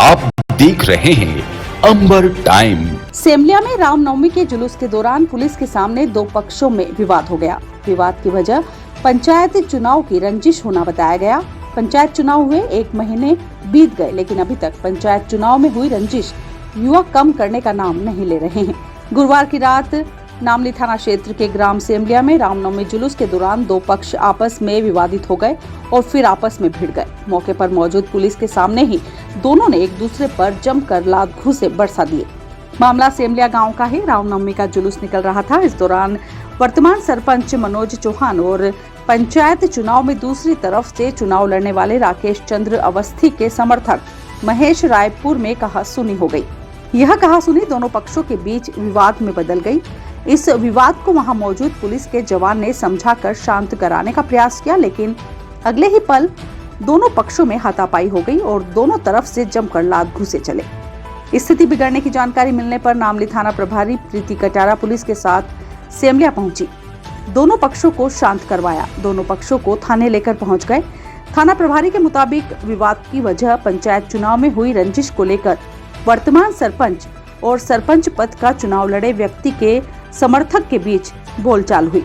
आप देख रहे हैं अंबर टाइम। सेमलिया में रामनवमी के जुलूस के दौरान पुलिस के सामने दो पक्षों में विवाद हो गया। विवाद की वजह पंचायत चुनाव की रंजिश होना बताया गया। पंचायत चुनाव हुए 1 महीने बीत गए, लेकिन अभी तक पंचायत चुनाव में हुई रंजिश युवा कम करने का नाम नहीं ले रहे हैं। गुरुवार की रात नामली थाना क्षेत्र के ग्राम सेमलिया में रामनवमी जुलूस के दौरान दो पक्ष आपस में विवादित हो गए और फिर आपस में भिड़ गए। मौके पर मौजूद पुलिस के सामने ही दोनों ने एक दूसरे पर जमकर लात घूंसे बरसा दिए। मामला सेमलिया गांव का है। रामनवमी का जुलूस निकल रहा था। इस दौरान वर्तमान सरपंच मनोज चौहान और पंचायत चुनाव में दूसरी तरफ से चुनाव लड़ने वाले राकेश चंद्र अवस्थी के समर्थक महेश रायपुर में कहासुनी हो गई। यह कहासुनी दोनों पक्षों के बीच विवाद में बदल गई। इस विवाद को वहां मौजूद पुलिस के जवान ने समझाकर शांत कराने का प्रयास किया, लेकिन अगले ही पल दोनों पक्षों में हाथापाई हो गई और दोनों तरफ से जमकर लात घुसे चले। स्थिति बिगड़ने की जानकारी मिलने पर नामली थाना प्रभारी प्रीति कटारा पुलिस के साथ सेमलिया पहुंची। दोनों पक्षों को शांत करवाया। दोनों पक्षों को थाने लेकर पहुंच गए। थाना प्रभारी के मुताबिक विवाद की वजह पंचायत चुनाव में हुई रंजिश को लेकर वर्तमान सरपंच और सरपंच पद का चुनाव लड़े व्यक्ति के समर्थक के बीच बोलचाल हुई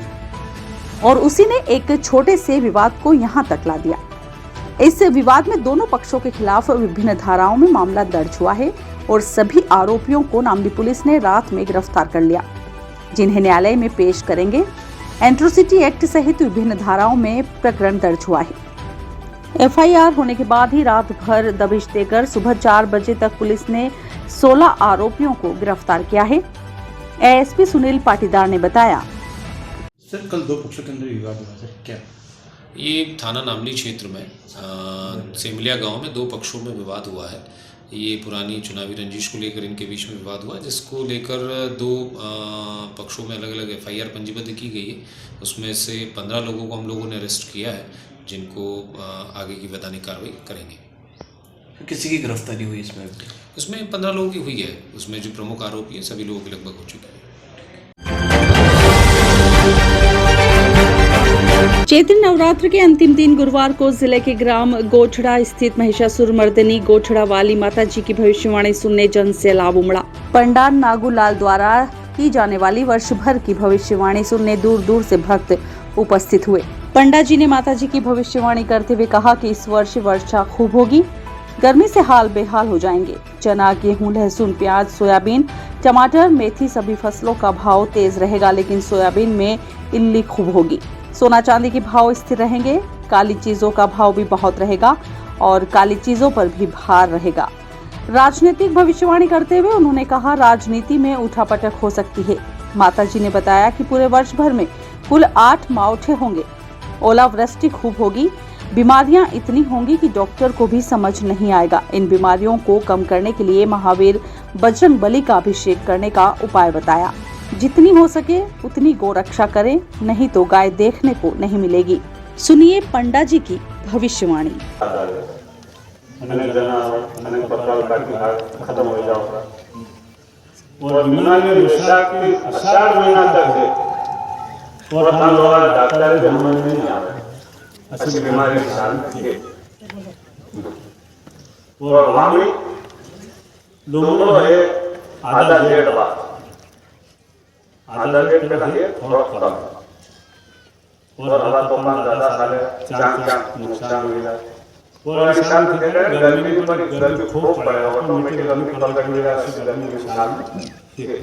और उसी ने एक छोटे से विवाद को यहां तक ला दिया। इस विवाद में दोनों पक्षों के खिलाफ विभिन्न धाराओं में मामला दर्ज हुआ है और सभी आरोपियों को नामली पुलिस ने रात में गिरफ्तार कर लिया, जिन्हें न्यायालय में पेश करेंगे। एट्रोसिटी एक्ट सहित विभिन्न धाराओं में प्रकरण दर्ज हुआ है। एफआईआर होने के बाद ही रात भर दबिश देकर सुबह 4 बजे तक पुलिस ने 16 आरोपियों को गिरफ्तार किया है। एएसपी सुनील पाटीदार ने बताया। सर, कल दो पक्षों के अंदर विवाद हुआ सर, क्या? ये थाना नामली क्षेत्र में सेमलिया गांव में दो पक्षों में विवाद हुआ है। ये पुरानी चुनावी रंजिश को लेकर इनके बीच में विवाद हुआ, जिसको लेकर दो पक्षों में अलग अलग एफआईआर पंजीबद्ध की गई है। उसमें से 15 लोगों को हम लोगों ने अरेस्ट किया है, जिनको आगे की वैधानिक कार्रवाई करेंगे। किसी की गिरफ्तारी हुई इसमें? उसमें 15 लोगों की हुई है। उसमें जो प्रमुख आरोपी हैं सभी लोगों की लगभग हो चुकी है। चैत्र नवरात्र के अंतिम दिन गुरुवार को जिले के ग्राम गोठड़ा स्थित महिषासुर मर्दिनी गोठड़ा वाली माता जी की भविष्यवाणी सुनने जन सैलाब उमड़ा। पंडात नागूलाल द्वारा की जाने वाली वर्ष भर की भविष्यवाणी सुनने दूर दूर से भक्त उपस्थित हुए। पंडा जी ने माता जी की भविष्यवाणी करते हुए कहा कि इस वर्ष वर्षा खूब होगी, गर्मी से हाल बेहाल हो जाएंगे। चना, गेहूं, लहसुन, प्याज, सोयाबीन, टमाटर, मेथी सभी फसलों का भाव तेज रहेगा, लेकिन सोयाबीन में इल्ली खूब होगी। सोना चांदी के भाव स्थिर रहेंगे। काली चीजों का भाव भी बहुत रहेगा और काली चीजों पर भी भार रहेगा। राजनीतिक भविष्यवाणी करते हुए उन्होंने कहा, राजनीति में उठापटक हो सकती है। माता जी ने बताया कि पूरे वर्ष भर में कुल 8 मावठे होंगे। ओलावृष्टि खूब होगी। बीमारियां इतनी होंगी कि डॉक्टर को भी समझ नहीं आएगा। इन बीमारियों को कम करने के लिए महावीर बजरंग बली का अभिषेक करने का उपाय बताया। जितनी हो सके उतनी गौ रक्षा करें, नहीं तो गाय देखने को नहीं मिलेगी। सुनिए पंडा जी की भविष्यवाणी। खत्म हो जाओगा और बीमारी अषाढ़ महीना तक है और डॉक्टर के मन में नहीं आ रहा अच्छी बीमारी है और हमारी दोनों है आधा डेढ़ बार आधा डेढ़ का है थोड़ा कम और हवा तूफान ज्यादा साले चांद नुकसान हुआ और किसान के लिए गर्मी में गर्मी खूब पड़ेगा ऑटोमेटिक गर्मी पड़ रही है ऐसी गर्मी के साथ ठीक है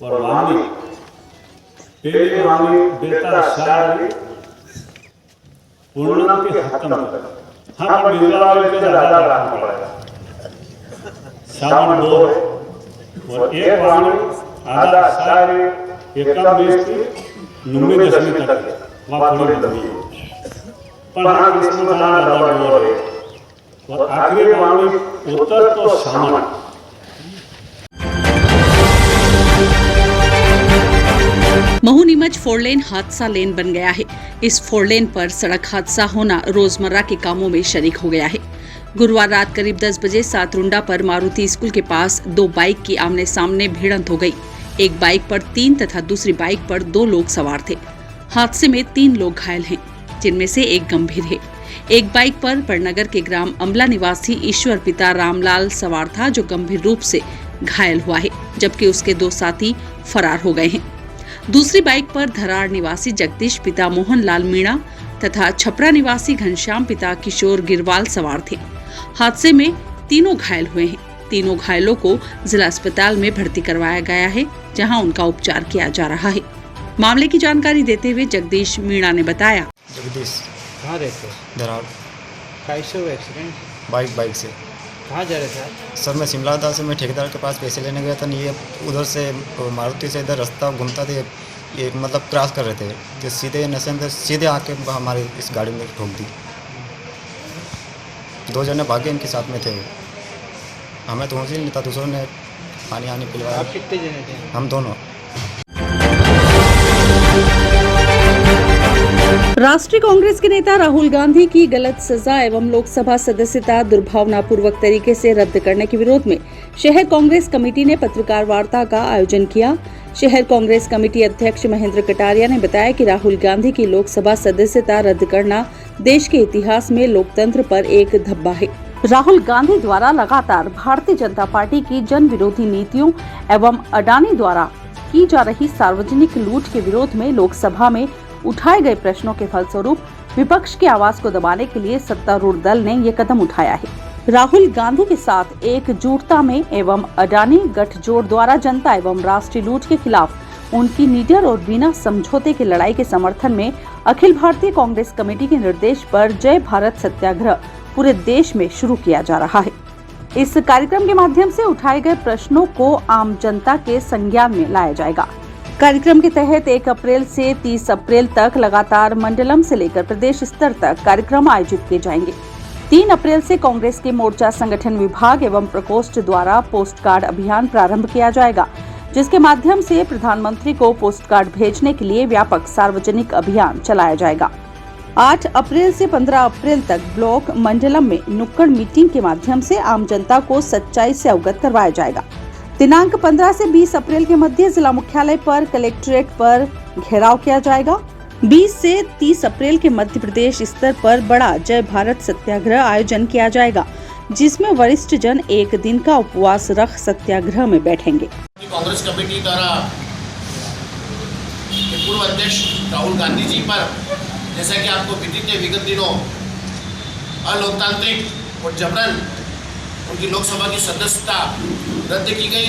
और वामी पहले वामी बेटा शादी पूर्णिमा के खत्म तक हाँ पर दिवाली के ज्यादा रखना पड़ेगा। सावन 2 और एक वामी आधा शादी एकम बेचती 9 तक वहाँ थोड़ी लंबी पर हाँ इसमें हाँ डबल हो रही और आखिरी वामी उत्तर तो सामान। महू नीमच 4 लेन हादसा लेन बन गया है। इस 4 लेन पर सड़क हादसा होना रोजमर्रा के कामों में शरीक हो गया है। गुरुवार रात करीब 10 बजे सातरुंडा पर मारुति स्कूल के पास 2 बाइक की आमने सामने भिड़ंत हो गई। एक बाइक पर 3 तथा दूसरी बाइक पर 2 लोग सवार थे। हादसे में 3 लोग घायल हैं, जिनमें से एक गंभीर है। एक बाइक पर बड़नगर के ग्राम अमला निवासी ईश्वर पिता रामलाल सवार था, जो गंभीर रूप से घायल हुआ है, जबकि उसके 2 साथी फरार हो गए हैं। दूसरी बाइक पर धराड़ निवासी जगदीश पिता मोहन लाल मीणा तथा छपरा निवासी घनश्याम पिता किशोर गिरवाल सवार थे। हादसे में तीनों घायल हुए हैं। तीनों घायलों को जिला अस्पताल में भर्ती करवाया गया है, जहां उनका उपचार किया जा रहा है। मामले की जानकारी देते हुए जगदीश मीणा ने बताया, जगदीश कहाँ रहते हो? धराड़ कैसे हुआ एक्सीडेंट? बाइक से कहाँ जा रहे थे आप? सर मैं शिमला था, से मैं ठेकेदार के पास पैसे लेने गया था। ये उधर से मारुति से इधर रास्ता घूमता थे, ये मतलब क्रॉस कर रहे थे, तो सीधे नशे में सीधे आके हमारे इस गाड़ी में ठोक दी। 2 जने भागे, इनके साथ में थे वो। हमें तो होश ही नहीं था, दूसरों ने पानी पिलवाया। आप कितने जने थे? हम दोनों। राष्ट्रीय कांग्रेस के नेता राहुल गांधी की गलत सजा एवं लोकसभा सदस्यता दुर्भावनापूर्वक तरीके से रद्द करने के विरोध में शहर कांग्रेस कमेटी ने पत्रकार वार्ता का आयोजन किया। शहर कांग्रेस कमेटी अध्यक्ष महेंद्र कटारिया ने बताया कि राहुल गांधी की लोकसभा सदस्यता रद्द करना देश के इतिहास में लोकतंत्र पर एक धब्बा है। राहुल गांधी द्वारा लगातार भारतीय जनता पार्टी की जन विरोधी नीतियों एवं अडानी द्वारा की जा रही सार्वजनिक लूट के विरोध में लोकसभा में उठाए गए प्रश्नों के फलस्वरूप विपक्ष की आवाज को दबाने के लिए सत्तारूढ़ दल ने ये कदम उठाया है। राहुल गांधी के साथ एकजुटता में एवं अडानी गठजोड़ द्वारा जनता एवं राष्ट्रीय लूट के खिलाफ उनकी निडर और बिना समझौते की लड़ाई के समर्थन में अखिल भारतीय कांग्रेस कमेटी के निर्देश पर जय भारत सत्याग्रह पूरे देश में शुरू किया जा रहा है। इस कार्यक्रम के माध्यम से उठाए गए प्रश्नों को आम जनता के संज्ञान में लाया जाएगा। कार्यक्रम के तहत 1 अप्रैल से 30 अप्रैल तक लगातार मंडलम से लेकर प्रदेश स्तर तक कार्यक्रम आयोजित किए जाएंगे। 3 अप्रैल से कांग्रेस के मोर्चा संगठन विभाग एवं प्रकोष्ठ द्वारा पोस्ट कार्ड अभियान प्रारंभ किया जाएगा, जिसके माध्यम से प्रधानमंत्री को पोस्ट कार्ड भेजने के लिए व्यापक सार्वजनिक अभियान चलाया जाएगा। 8 अप्रैल से 15 अप्रैल तक ब्लॉक मंडलम में नुक्कड़ मीटिंग के माध्यम से आम जनता को सच्चाई से अवगत करवाया जाएगा। दिनांक 15 से 20 अप्रैल के मध्य जिला मुख्यालय पर कलेक्ट्रेट पर घेराव किया जाएगा। 20 से 30 अप्रैल के मध्य प्रदेश स्तर पर बड़ा जय भारत सत्याग्रह आयोजन किया जाएगा, जिसमें वरिष्ठ जन 1 दिन का उपवास रख सत्याग्रह में बैठेंगे। कांग्रेस कमेटी द्वारा पूर्व अध्यक्ष राहुल गांधी जी पर, जैसा कि आपको विगत दिनों अलोकतांत्रिक और जबरन उनकी लोकसभा की सदस्यता रद्द की गई,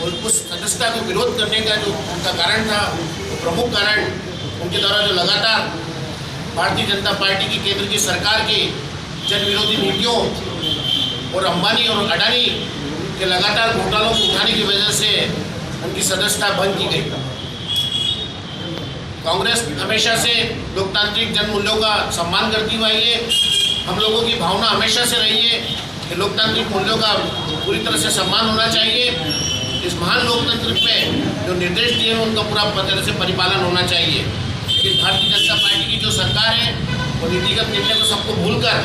और उस सदस्यता को विरोध करने का जो उनका कारण था, वो प्रमुख कारण उनके द्वारा जो लगातार भारतीय जनता पार्टी की केंद्र की सरकार की जन विरोधी नीतियों और अंबानी और अडानी के लगातार घोटालों को उठाने की वजह से उनकी सदस्यता बंद की गई। कांग्रेस हमेशा से लोकतांत्रिक जन मूल्यों का सम्मान करती हुई आई है। हम लोगों की भावना हमेशा से रही है कि लोकतांत्रिक मूल्यों का पूरी तरह से सम्मान होना चाहिए। इस महान लोकतंत्र में जो निर्देश दिए हैं उनका पूरा तरह से परिपालन होना चाहिए। लेकिन भारतीय जनता पार्टी की जो सरकार है वो नीतिगत निर्णय को सबको भूलकर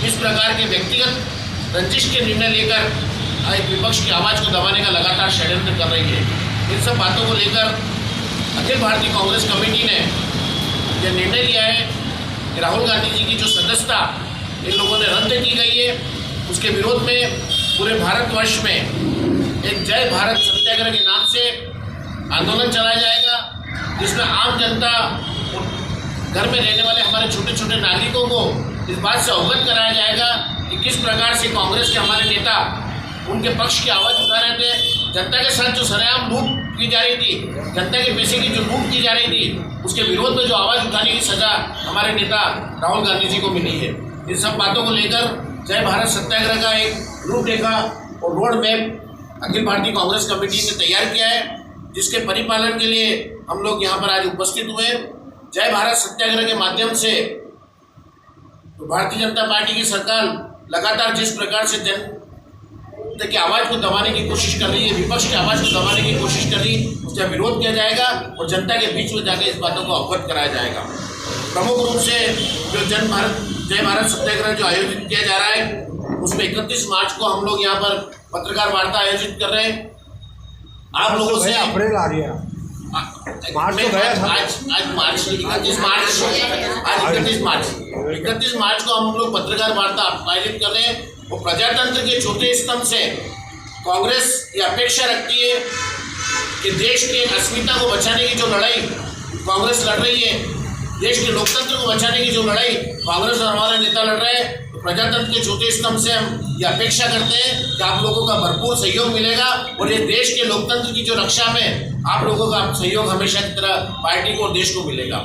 इस प्रकार के व्यक्तिगत रंजिश के निर्णय लेकर एक विपक्ष की आवाज़ को दबाने का लगातार षड्यंत्र कर रही है। इन सब बातों को लेकर अखिल भारतीय कांग्रेस कमेटी ने यह निर्णय लिया है कि राहुल गांधी जी की जो सदस्यता इन लोगों ने रद्द की गई है, उसके विरोध में पूरे भारतवर्ष में एक जय भारत सत्याग्रह के नाम से आंदोलन चलाया जाएगा, जिसमें आम जनता और घर में रहने वाले हमारे छोटे छोटे नागरिकों को इस बात से अवगत कराया जाएगा कि किस प्रकार से कांग्रेस के हमारे नेता उनके पक्ष की आवाज़ उठा रहे थे। जनता के साथ जो सरेआम लूट की जा रही थी, जनता के पैसे की जो लूट की जा रही थी, उसके विरोध में जो आवाज़ उठाने की सजा हमारे नेता राहुल गांधी जी को मिली है। इन सब बातों को लेकर जय भारत सत्याग्रह का एक रूपरेखा और road map Akhil Bharatiya Congress committee ने तैयार किया है, जिसके परिपालन के लिए हम लोग यहाँ पर आज उपस्थित हुए। जय भारत सत्याग्रह के माध्यम से तो भारतीय जनता पार्टी की सरकार लगातार जिस प्रकार से जनता की आवाज़ को दबाने की कोशिश कर रही है, विपक्ष की आवाज़ को दबाने की कोशिश कर रही है, उसका विरोध किया जाएगा और जनता के बीच में जाकर इस बातों को अवगत कराया जाएगा। प्रमुख रूप से जो जय भारत सत्याग्रह जो आयोजित किया जा रहा है, उसमें 31 मार्च को हम लोग यहाँ पर पत्रकार वार्ता आयोजित कर रहे हैं। आप लोगों से अप्रैल आ रही है, मार्च तो गया था। आज मार्च 31 मार्च को हम लोग पत्रकार वार्ता आयोजित कर रहे हैं। वो प्रजातंत्र के चौथे स्तंभ से कांग्रेस ये अपेक्षा रखती है कि देश के अस्मिता को बचाने की जो लड़ाई कांग्रेस लड़ रही है, देश के लोकतंत्र को बचाने की जो लड़ाई कांग्रेस और हमारे नेता लड़ रहे हैं, तो प्रजातंत्र के चौथे स्तंभ से हम ये अपेक्षा करते हैं कि आप लोगों का भरपूर सहयोग मिलेगा और ये देश के लोकतंत्र की जो रक्षा में आप लोगों का सहयोग हमेशा की तरह पार्टी को और देश को मिलेगा।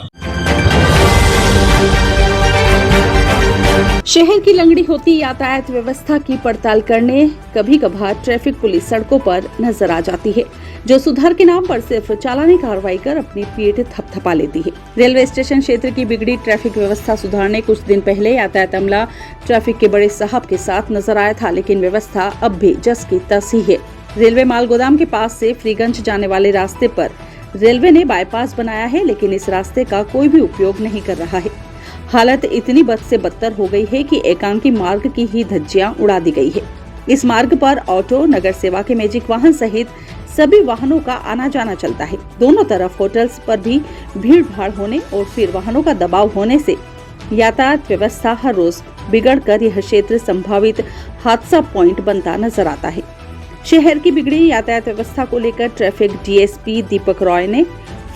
शहर की लंगड़ी होती यातायात व्यवस्था की पड़ताल करने कभी कभार ट्रैफिक पुलिस सड़कों पर नजर आ जाती है, जो सुधार के नाम पर सिर्फ चालानी कार्रवाई कर अपनी पीठ थपथपा लेती है। रेलवे स्टेशन क्षेत्र की बिगड़ी ट्रैफिक व्यवस्था सुधारने कुछ दिन पहले यातायात अमला ट्रैफिक के बड़े साहब के साथ नजर आया था, लेकिन व्यवस्था अब भी जस की तस ही है। रेलवे माल गोदाम के पास से फ्रीगंज जाने वाले रास्ते पर रेलवे ने बाईपास बनाया है, लेकिन इस रास्ते का कोई भी उपयोग नहीं कर रहा है। हालत इतनी बद से बदतर हो गई है कि एकांकी मार्ग की ही धज्जियां उड़ा दी गई है। इस मार्ग पर ऑटो, नगर सेवा के मैजिक वाहन सहित सभी वाहनों का आना जाना चलता है। दोनों तरफ होटल्स पर भी भीड़ भाड़ होने और फिर वाहनों का दबाव होने से यातायात व्यवस्था हर रोज बिगड़कर यह क्षेत्र संभावित हादसा पॉइंट बनता नजर आता है। शहर की बिगड़ी यातायात व्यवस्था को लेकर ट्रैफिक डीएसपी दीपक रॉय ने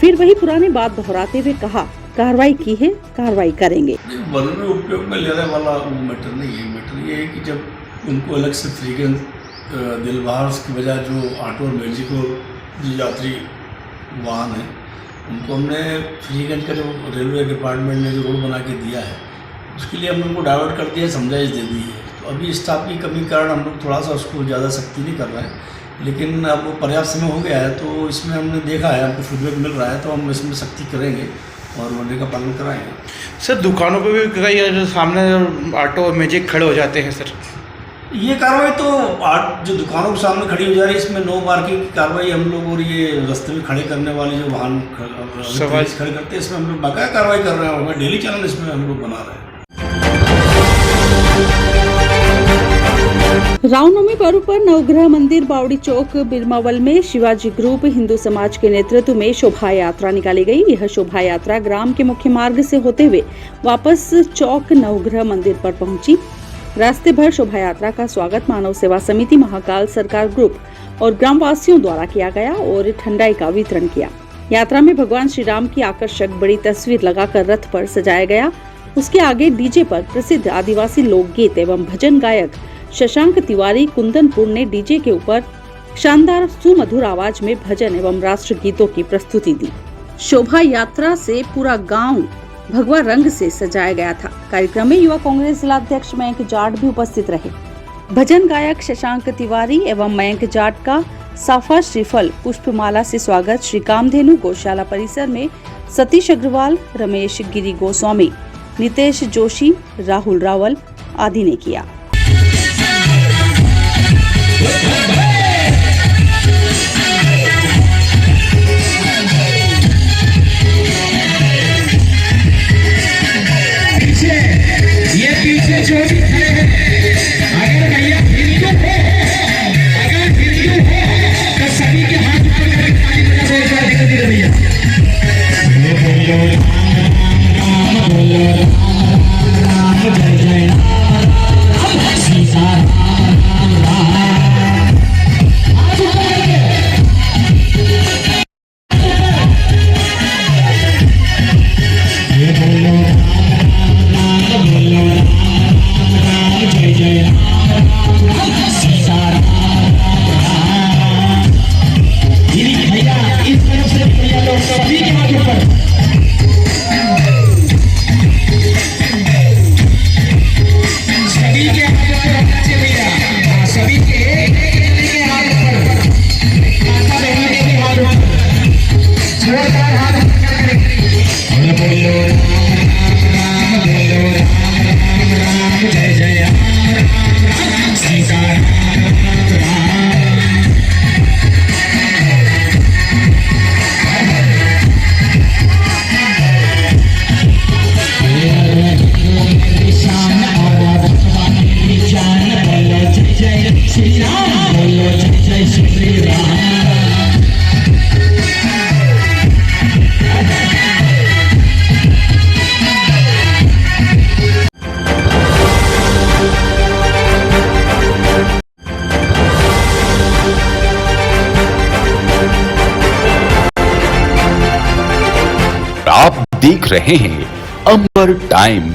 फिर वही पुरानी बात दोहराते हुए कहा, कार्रवाई की है, कार्रवाई करेंगे। वन में उपयोग में लेने वाला मैटर नहीं है। मैटर ये है कि जब उनको अलग से फ्रीगंज दिलबार की बजाय जो ऑटो और मैजिक जो यात्री वाहन है उनको हमने फ्रीगंज का जो रेलवे डिपार्टमेंट ने जो रोड बना के दिया है उसके लिए हमने उनको डाइवर्ट कर दिया, समझाइश दे दी है। तो अभी स्टाफ की कमी के कारण हम लोग थोड़ा सा उसको ज़्यादा सख्ती नहीं कर रहे हैं, लेकिन अब वो पर्याप्त समय हो गया है तो इसमें हमने देखा है, हमको फीडबैक मिल रहा है, तो हम इसमें सख्ती करेंगे और वनडे का पालन कराएंगे। सर दुकानों पे भी कई जो सामने ऑटो और मैजिक खड़े हो जाते हैं सर, ये कार्रवाई तो जो दुकानों के सामने खड़ी हो जा रही है इसमें नो पार्किंग की कार्रवाई हम लोग, और ये रास्ते में खड़े करने वाले जो वाहन खड़े करते हैं इसमें हम लोग बाकायदा कार्रवाई कर रहे हैं और मैं डेली चैनल इसमें हम लोग बना रहे हैं। रामनवमी पर्व पर नवग्रह मंदिर बावड़ी चौक बिरमावल में शिवाजी ग्रुप हिंदू समाज के नेतृत्व में शोभा यात्रा निकाली गई। यह शोभा यात्रा ग्राम के मुख्य मार्ग से होते हुए वापस चौक नवग्रह मंदिर पर पहुंची। रास्ते भर शोभा यात्रा का स्वागत मानव सेवा समिति, महाकाल सरकार ग्रुप और ग्रामवासियों द्वारा किया गया और ठंडाई का वितरण किया। यात्रा में भगवान श्री राम की आकर्षक बड़ी तस्वीर लगाकर रथ पर सजाया गया। उसके आगे डीजे पर प्रसिद्ध आदिवासी लोकगीत एवं भजन गायक शशांक तिवारी कुंदनपुर ने डीजे के ऊपर शानदार सुमधुर आवाज में भजन एवं राष्ट्र गीतों की प्रस्तुति दी। शोभा यात्रा से पूरा गांव भगवा रंग से सजाया गया था। कार्यक्रम में युवा कांग्रेस जिला अध्यक्ष मयंक जाट भी उपस्थित रहे। भजन गायक शशांक तिवारी एवं मयंक जाट का साफा श्रीफल पुष्पमाला से स्वागत श्री कामधेनु गौशाला परिसर में सतीश अग्रवाल, रमेश गिरी गोस्वामी, नितेश जोशी, राहुल रावल आदि ने किया। देख रहे हैं अंबर टाइम।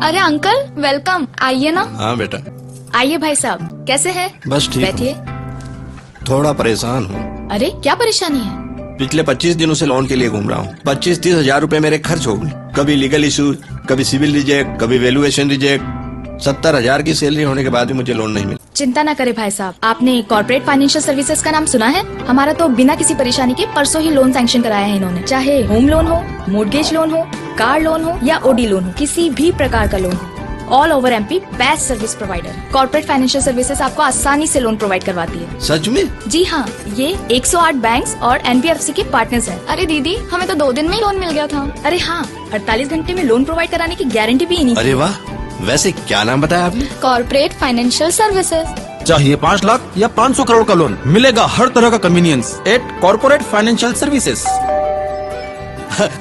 अरे अंकल वेलकम, आइए ना। हाँ बेटा। आइए भाई साहब, कैसे हैं? बस ठीक हूँ। बैठिए। थोड़ा परेशान हूँ। अरे क्या परेशानी है? पिछले 25 दिनों से लोन के लिए घूम रहा हूँ। 25-30 हजार रुपए मेरे खर्च हो गए। कभी लीगल इशू, कभी सिविल रिजेक्ट, कभी वैल्यूएशन रिजेक्ट। 70,000 की सैलरी होने के बाद भी मुझे लोन नहीं मिला। चिंता ना करें भाई साहब, आपने कॉर्पोरेट फाइनेंशियल सर्विसेज का नाम सुना है? हमारा तो बिना किसी परेशानी के परसों ही लोन सैंक्शन कराया है इन्होंने। चाहे होम लोन हो, मोर्गेज लोन हो, कार लोन हो या ओडी लोन हो, किसी भी प्रकार का लोन हो, all over MP best service provider. Corporate financial services आपको आसानी से लोन प्रोवाइड करवाती है। सच में? जी हाँ, ये 108 बैंक्स और NBFC के पार्टनर्स हैं। अरे दीदी, हमें तो 2 दिन में ही लोन मिल गया था। अरे हाँ, 48 घंटे में लोन प्रोवाइड कराने की गारंटी भी इन्हीं की। अरे वाह, वैसे क्या नाम बताया आपने? Corporate financial services. चाहिए 5 लाख या 500 करोड़ का लोन, मिलेगा हर तरह का convenience at corporate financial services.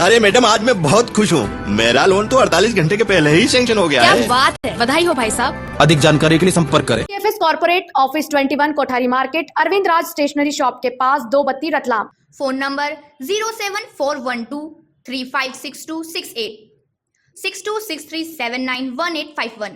अरे मैडम, आज मैं बहुत खुश हूँ। मेरा लोन तो 48 घंटे के पहले ही सैंक्शन हो गया क्या है। बात है, बधाई हो भाई साहब। अधिक जानकारी के लिए संपर्क करें। KFS corporate office 21 Kothari market, Arvind Raj stationery shop के पास, 232 रतलाम। Phone number 07412356268 6263791851।